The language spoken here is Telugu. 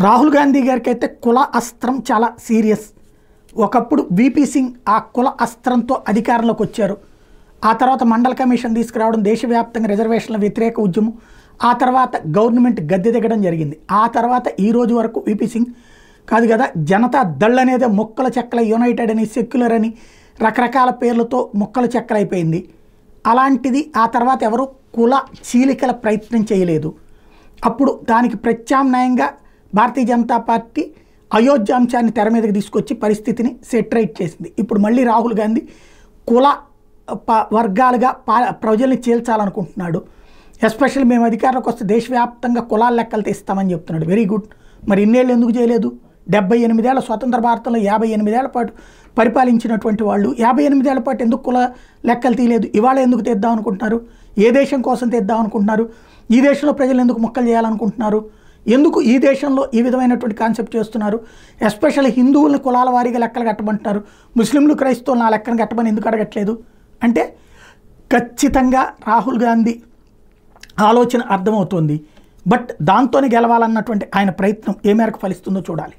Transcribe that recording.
రాహుల్ గాంధీ గారికి అయితే కుల అస్త్రం చాలా సీరియస్. ఒకప్పుడు వీపీ సింగ్ ఆ కుల అస్త్రంతో అధికారంలోకి వచ్చారు. ఆ తర్వాత మండల్ కమిషన్ తీసుకురావడం, దేశవ్యాప్తంగా రిజర్వేషన్ల వ్యతిరేక ఉద్యమం, ఆ తర్వాత గవర్నమెంట్ గద్దె దిగడం జరిగింది. ఆ తర్వాత ఈ రోజు వరకు వీపీ సింగ్ కాదు కదా, జనతా దళ్ అనేది ముక్కల చెక్కల యునైటెడ్ అని, సెక్యులర్ అని రకరకాల పేర్లతో ముక్కల చెక్కలైపోయింది. అలాంటిది ఆ తర్వాత ఎవరు కుల చీలికల ప్రయత్నం చేయలేదు. అప్పుడు దానికి ప్రత్యామ్నాయంగా భారతీయ జనతా పార్టీ అయోధ్య అంశాన్ని తెర మీదకి తీసుకొచ్చి పరిస్థితిని సెటరైట్ చేసింది. ఇప్పుడు మళ్ళీ రాహుల్ గాంధీ కుల వర్గాలుగా ప్రజల్ని చీల్చాలనుకుంటున్నాడు. ఎస్పెషల్లీ మేము అధికారంలోకి వస్తే దేశవ్యాప్తంగా కులాల లెక్కలు తీస్తామని చెప్తున్నాడు. Very good. మరి ఇన్నేళ్ళు ఎందుకు చేయలేదు? 78 ఏళ్ల స్వతంత్ర భారతంలో 58 ఏళ్ల పాటు పరిపాలించినటువంటి వాళ్ళు 58 ఏళ్ల పాటు ఎందుకు కుల లెక్కలు తీయలేదు? ఇవాళ ఎందుకు తెద్దాం అనుకుంటున్నారు? ఏ దేశం కోసం తెద్దాం అనుకుంటున్నారు? ఈ దేశంలో ప్రజలు ఎందుకు ముక్కలు చేయాలనుకుంటున్నారు? ఎందుకు ఈ దేశంలో ఈ విధమైనటువంటి కాన్సెప్ట్ చేస్తున్నారు? ఎస్పెషల్లీ హిందువులను కులాల వారీగా లెక్కలు కట్టమంటున్నారు. ముస్లింలు క్రైస్తవులను ఆ లెక్కను కట్టమని ఎందుకు అడగట్లేదు? అంటే ఖచ్చితంగా రాహుల్ గాంధీ ఆలోచన అర్థమవుతోంది. బట్ దాంతోనే గెలవాలన్నటువంటి ఆయన ప్రయత్నం ఏ మేరకు ఫలిస్తుందో చూడాలి.